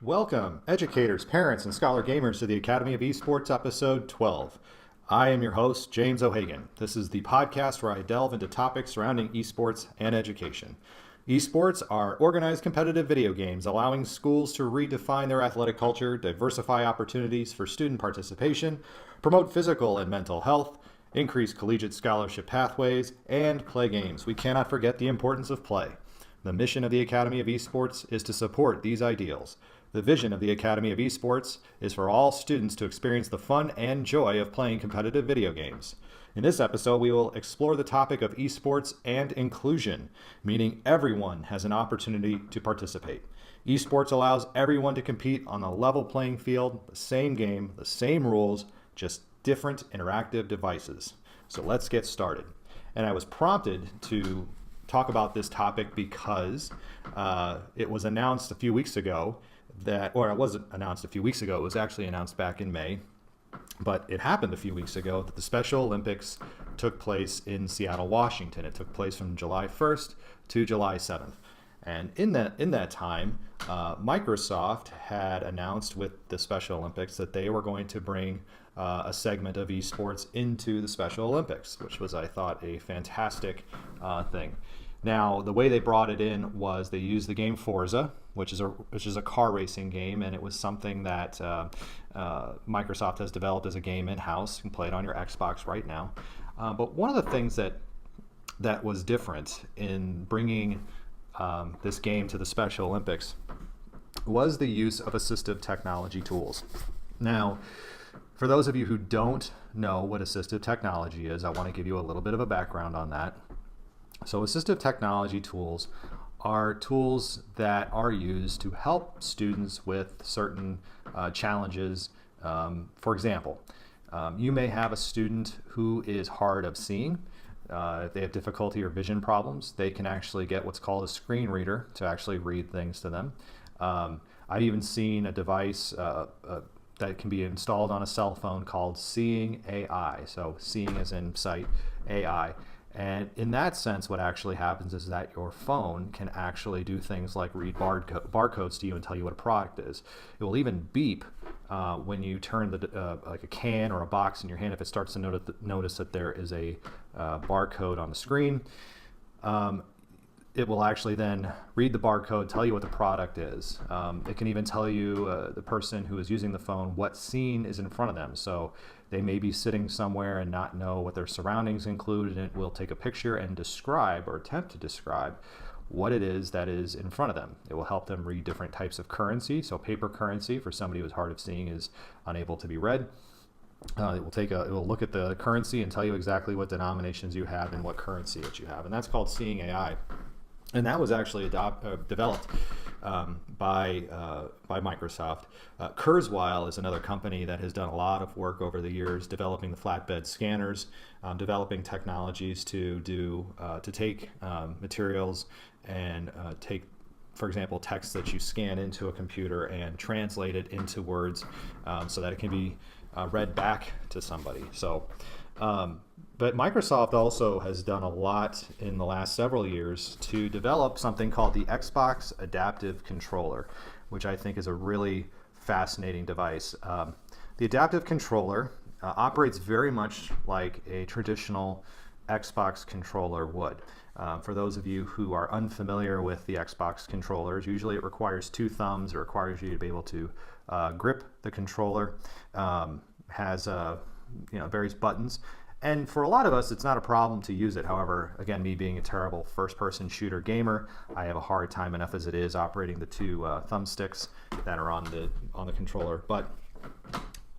Welcome, educators, parents, and scholar gamers to the Academy of Esports episode 12. I am your host, James O'Hagan. This is the podcast where I delve into topics surrounding esports and education. Esports are organized competitive video games allowing schools to redefine their athletic culture, diversify opportunities for student participation, promote physical and mental health, increase collegiate scholarship pathways, and play games. We cannot forget the importance of play. The mission of the Academy of Esports is to support these ideals. The vision of the Academy of Esports is for all students to experience the fun and joy of playing competitive video games. In this episode, we will explore the topic of esports and inclusion, meaning everyone has an opportunity to participate. Esports allows everyone to compete on a level playing field, the same game, the same rules, just different interactive devices. So let's get started. And I was prompted to talk about this topic because it was announced a few weeks ago it wasn't announced a few weeks ago, it was actually announced back in May, but it happened a few weeks ago that the Special Olympics took place in Seattle, Washington. It took place from July 1st to July 7th. And in that time, Microsoft had announced with the Special Olympics that they were going to bring a segment of esports into the Special Olympics, which was, I thought, a fantastic thing. Now, the way they brought it in was they used the game Forza, which is a car racing game, and it was something that Microsoft has developed as a game in-house. You can play it on your Xbox right now. But one of the things that was different in bringing this game to the Special Olympics was the use of assistive technology tools. Now, for those of you who don't know what assistive technology is, I want to give you a little bit of a background on that. So assistive technology tools are tools that are used to help students with certain challenges. For example, you may have a student who is hard of seeing. If they have difficulty or vision problems, they can actually get what's called a screen reader to actually read things to them. I've even seen a device that can be installed on a cell phone called Seeing AI. So seeing as in sight, AI. And in that sense, what actually happens is that your phone can actually do things like read barcodes to you and tell you what a product is. It will even beep when you turn like a can or a box in your hand if it starts to notice that there is a barcode on the screen. It will actually then read the barcode, tell you what the product is. It can even tell you, the person who is using the phone, what scene is in front of them. So they may be sitting somewhere and not know what their surroundings include, and it will take a picture and describe or attempt to describe what it is that is in front of them. It will help them read different types of currency. So paper currency for somebody who's hard of seeing is unable to be read. It will look at the currency and tell you exactly what denominations you have and what currency that you have. And that's called Seeing AI. And that was actually developed by Microsoft. Kurzweil is another company that has done a lot of work over the years developing the flatbed scanners, developing technologies to take materials and take, for example, text that you scan into a computer and translate it into words so that it can be read back to somebody. So. But Microsoft also has done a lot in the last several years to develop something called the Xbox Adaptive Controller, which I think is a really fascinating device. The Adaptive Controller operates very much like a traditional Xbox controller would. For those of you who are unfamiliar with the Xbox controllers, usually it requires two thumbs. It requires you to be able to grip the controller. Has various buttons. And for a lot of us, it's not a problem to use it. However, again, me being a terrible first-person shooter gamer, I have a hard time enough as it is operating the two thumbsticks that are on the controller. But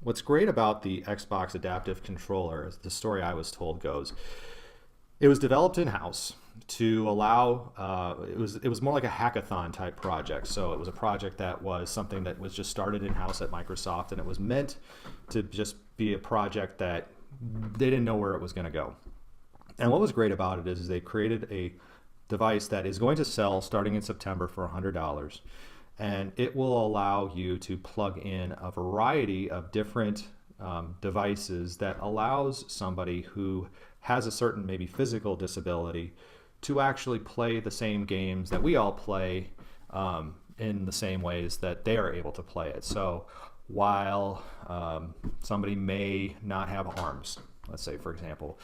what's great about the Xbox Adaptive Controller, as the story I was told goes, it was developed in-house to allow, it was more like a hackathon type project. So it was a project that was something that was just started in-house at Microsoft, and it was meant to just be a project that they didn't know where it was going to go. And what was great about it is they created a device that is going to sell starting in September for $100, and it will allow you to plug in a variety of different devices that allows somebody who has a certain maybe physical disability to actually play the same games that we all play in the same ways that they are able to play it. So while somebody may not have arms, let's say, for example,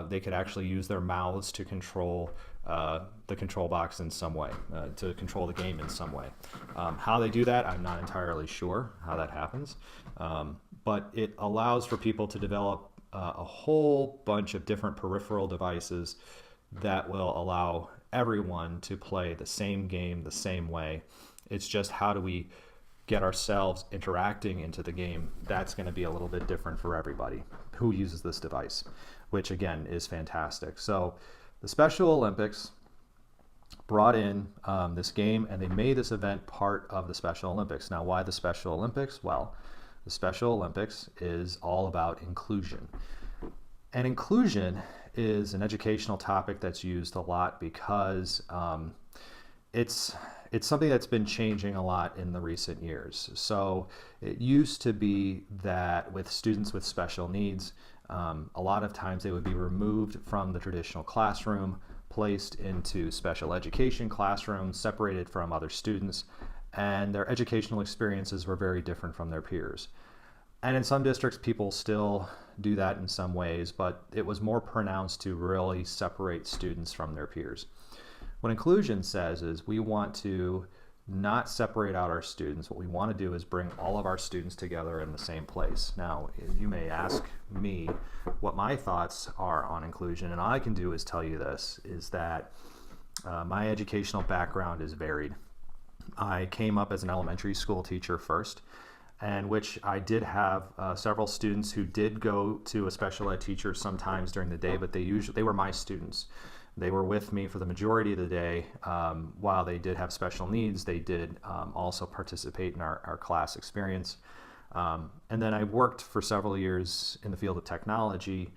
they could actually use their mouths to control the control box in some way, to control the game in some way. How they do that, I'm not entirely sure how that happens, but it allows for people to develop a whole bunch of different peripheral devices that will allow everyone to play the same game the same way. It's just how do we get ourselves interacting into the game? That's going to be a little bit different for everybody who uses this device, which again is fantastic. So the Special Olympics brought in this game, and they made this event part of the Special Olympics. Now, why the Special Olympics? Well, the Special Olympics is all about inclusion. And inclusion is an educational topic that's used a lot because it's something that's been changing a lot in the recent years. So it used to be that with students with special needs, a lot of times they would be removed from the traditional classroom, placed into special education classrooms, separated from other students, and their educational experiences were very different from their peers. And in some districts, people still do that in some ways, but it was more pronounced to really separate students from their peers. What inclusion says is we want to not separate out our students. What we want to do is bring all of our students together in the same place. Now, you may ask me what my thoughts are on inclusion, and all I can do is tell you this, is that my educational background is varied. I came up as an elementary school teacher first, and which I did have several students who did go to a special ed teacher sometimes during the day, but they were my students. They were with me for the majority of the day. While they did have special needs, they did also participate in our class experience. And then I worked for several years in the field of technology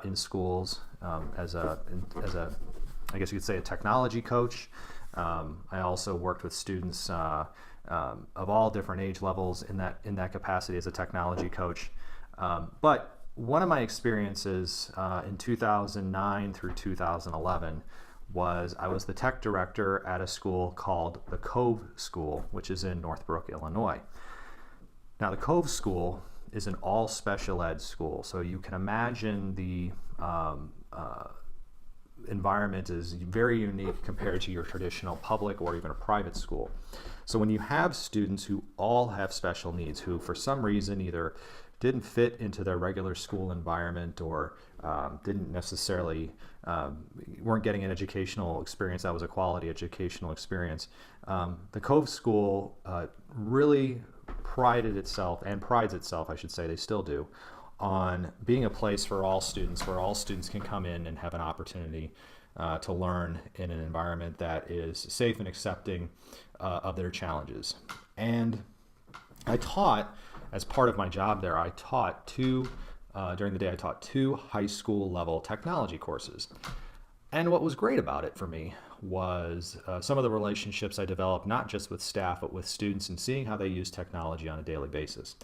in schools as a, I guess you could say, a technology coach. I also worked with students of all different age levels in that capacity as a technology coach. But one of my experiences in 2009 through 2011 was I was the tech director at a school called the Cove School, which is in Northbrook, Illinois. Now, the Cove School is an all special ed school, so you can imagine the environment is very unique compared to your traditional public or even a private school. So when you have students who all have special needs, who for some reason either didn't fit into their regular school environment or didn't necessarily, weren't getting an educational experience that was a quality educational experience, the Cove School really prides itself, I should say, they still do, on being a place for all students, where all students can come in and have an opportunity to learn in an environment that is safe and accepting of their challenges. And I taught, as part of my job there, during the day, I taught two high school level technology courses. And what was great about it for me was some of the relationships I developed, not just with staff, but with students, and seeing how they use technology on a daily basis.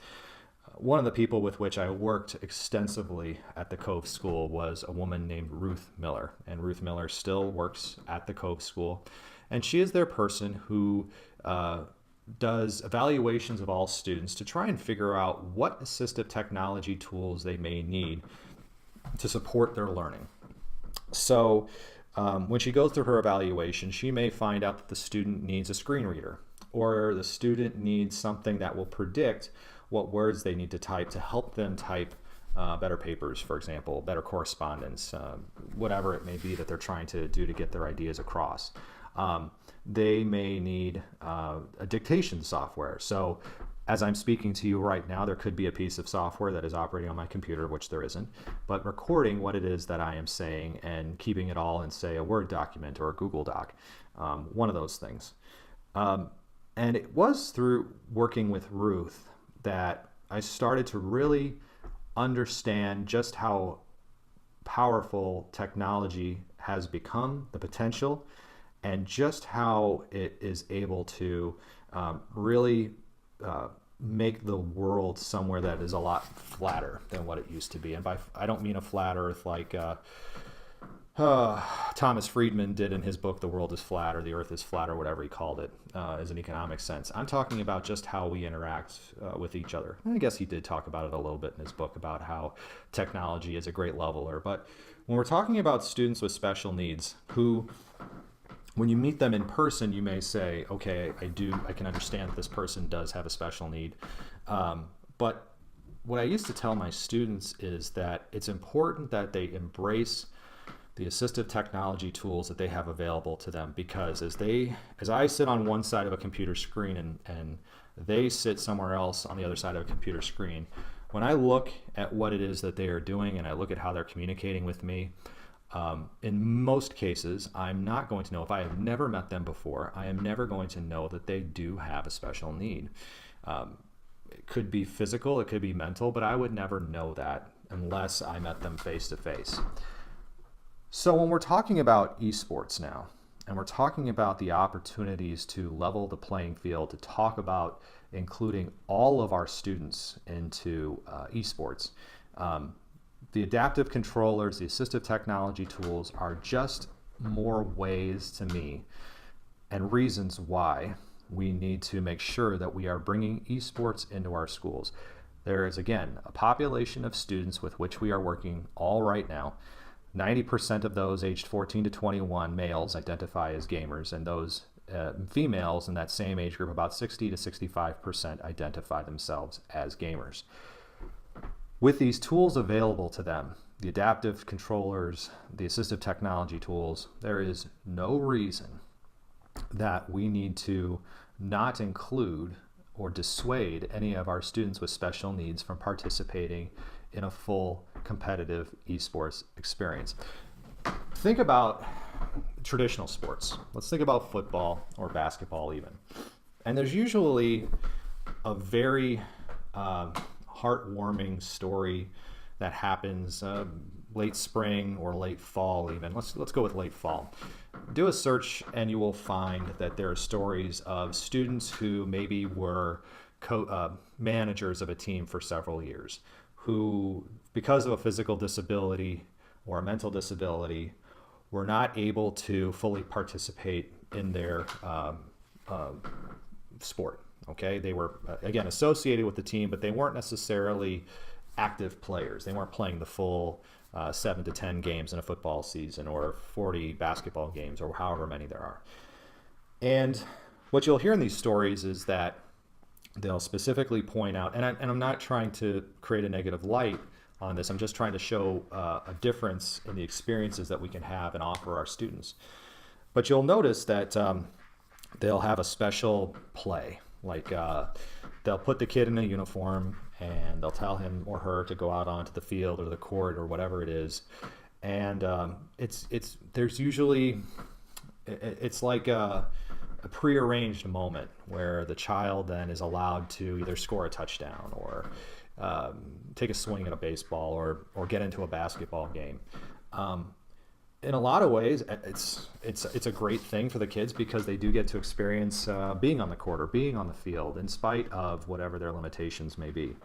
One of the people with which I worked extensively at the Cove School was a woman named Ruth Miller. And Ruth Miller still works at the Cove School. And she is their person who does evaluations of all students to try and figure out what assistive technology tools they may need to support their learning. So when she goes through her evaluation, she may find out that the student needs a screen reader, or the student needs something that will predict what words they need to type to help them type better papers, for example, better correspondence, whatever it may be that they're trying to do to get their ideas across. They may need a dictation software. So as I'm speaking to you right now, there could be a piece of software that is operating on my computer, which there isn't, but recording what it is that I am saying and keeping it all in, say, a Word document or a Google Doc, one of those things. And it was through working with Ruth that I started to really understand just how powerful technology has become, the potential, and just how it is able to really make the world somewhere that is a lot flatter than what it used to be. And by I don't mean a flat earth like Thomas Friedman did in his book, The World is Flat, or The Earth is Flat, or whatever he called it, as an economic sense. I'm talking about just how we interact with each other. And I guess he did talk about it a little bit in his book about how technology is a great leveler. But when we're talking about students with special needs who, when you meet them in person, you may say, okay, I can understand that this person does have a special need. But what I used to tell my students is that it's important that they embrace the assistive technology tools that they have available to them, because as I sit on one side of a computer screen and they sit somewhere else on the other side of a computer screen, when I look at what it is that they are doing and I look at how they're communicating with me, in most cases, I'm not going to know, if I have never met them before, I am never going to know that they do have a special need. It could be physical, it could be mental, but I would never know that unless I met them face to face. So when we're talking about esports now, and we're talking about the opportunities to level the playing field, to talk about including all of our students into esports, the adaptive controllers, the assistive technology tools are just more ways to me and reasons why we need to make sure that we are bringing esports into our schools. There is, again, a population of students with which we are working all right now. 90% of those aged 14 to 21 males identify as gamers, and those females in that same age group, about 60 to 65%, identify themselves as gamers. With these tools available to them, the adaptive controllers, the assistive technology tools, there is no reason that we need to not include or dissuade any of our students with special needs from participating in a full competitive esports experience. Think about traditional sports. Let's think about football or basketball even. And there's usually a very heartwarming story that happens late spring or late fall even. Let's go with late fall. Do a search and you will find that there are stories of students who maybe were managers of a team for several years, who, because of a physical disability or a mental disability, were not able to fully participate in their sport. Okay, they were, again, associated with the team, but they weren't necessarily active players. They weren't playing the full 7 to 10 games in a football season or 40 basketball games or however many there are. And what you'll hear in these stories is that they'll specifically point out, and I'm not trying to create a negative light on this, I'm just trying to show a difference in the experiences that we can have and offer our students. But you'll notice that they'll have a special play, like they'll put the kid in a uniform and they'll tell him or her to go out onto the field or the court or whatever it is. And there's usually, it's like a prearranged moment where the child then is allowed to either score a touchdown or take a swing at a baseball or get into a basketball game. In a lot of ways, it's a great thing for the kids because they do get to experience being on the court or being on the field in spite of whatever their limitations may be.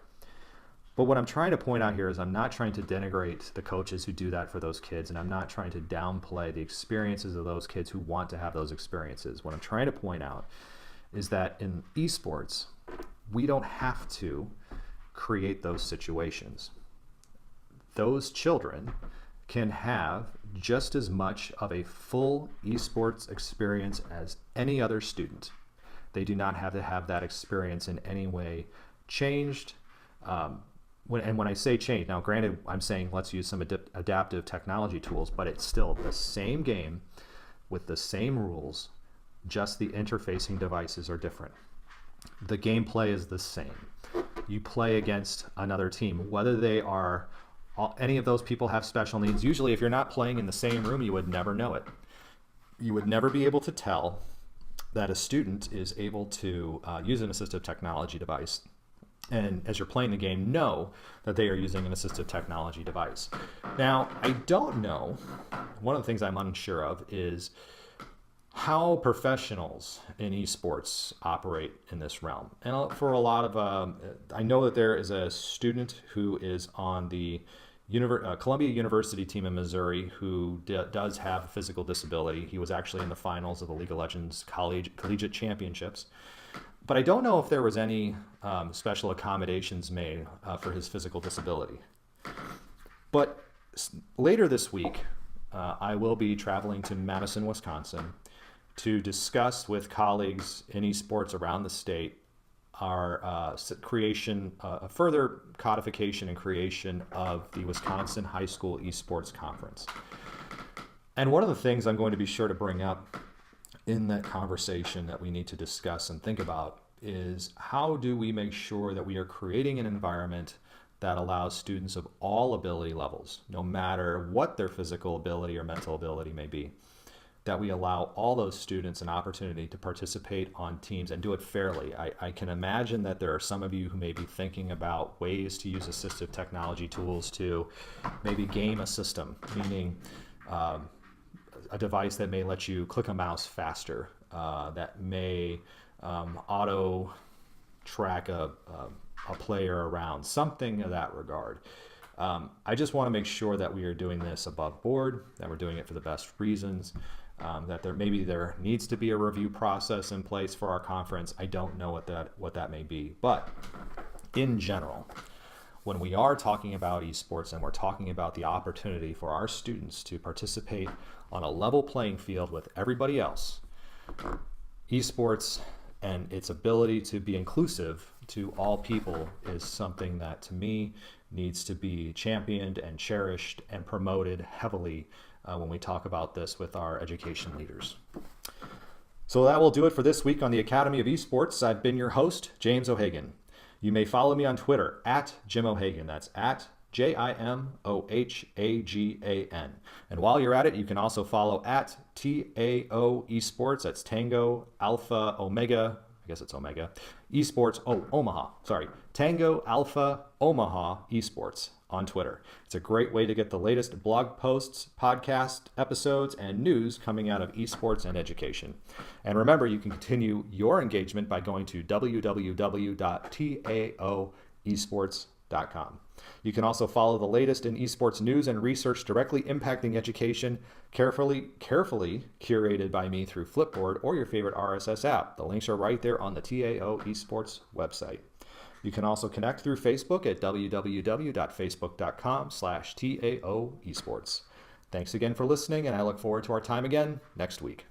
But what I'm trying to point out here is I'm not trying to denigrate the coaches who do that for those kids, and I'm not trying to downplay the experiences of those kids who want to have those experiences. What I'm trying to point out is that in esports, we don't have to create those situations. Those children can have just as much of a full esports experience as any other student. They do not have to have that experience in any way changed. When I say change, now granted, I'm saying let's use some adaptive technology tools, but it's still the same game with the same rules, just the interfacing devices are different. The gameplay is the same. You play against another team, whether they are any of those people have special needs. Usually if you're not playing in the same room, you would never know it. You would never be able to tell that a student is able to use an assistive technology device. And as you're playing the game, know that they are using an assistive technology device. Now, I don't know, one of the things I'm unsure of is how professionals in esports operate in this realm. And for a lot of, I know that there is a student who is on the Columbia University team in Missouri who does have a physical disability. He was actually in the finals of the League of Legends Collegiate Championships. But I don't know if there was any special accommodations made for his physical disability. But later this week, I will be traveling to Madison, Wisconsin to discuss with colleagues in esports around the state our creation, a further codification and creation of the Wisconsin High School Esports Conference. And one of the things I'm going to be sure to bring up in that conversation that we need to discuss and think about is how do we make sure that we are creating an environment that allows students of all ability levels, no matter what their physical ability or mental ability may be, that we allow all those students an opportunity to participate on teams and do it fairly. I can imagine that there are some of you who may be thinking about ways to use assistive technology tools to maybe game a system, meaning a device that may let you click a mouse faster, that may auto track a player around, something of that regard. I just want to make sure that we are doing this above board, that we're doing it for the best reasons, that there needs to be a review process in place for our conference. I don't know what that may be, but in general, when we are talking about esports and we're talking about the opportunity for our students to participate on a level playing field with everybody else, esports and its ability to be inclusive to all people is something that, to me, needs to be championed and cherished and promoted heavily when we talk about this with our education leaders. So that will do it for this week on the Academy of Esports. I've been your host, James O'Hagan. You may follow me on Twitter at Jim O'Hagan. That's at JIMOHAGAN. And while you're at it, you can also follow at TAO Esports. That's Tango Alpha Omega. I guess it's Omega. Esports, Omaha. Sorry. Tango Alpha Omaha Esports on Twitter. It's a great way to get the latest blog posts, podcast episodes, and news coming out of esports and education. And remember, you can continue your engagement by going to www.taoesports.com. You can also follow the latest in esports news and research directly impacting education, carefully curated by me through Flipboard or your favorite RSS app. The links are right there on the TAO Esports website. You can also connect through Facebook at www.facebook.com/TAO Esports. Thanks again for listening, and I look forward to our time again next week.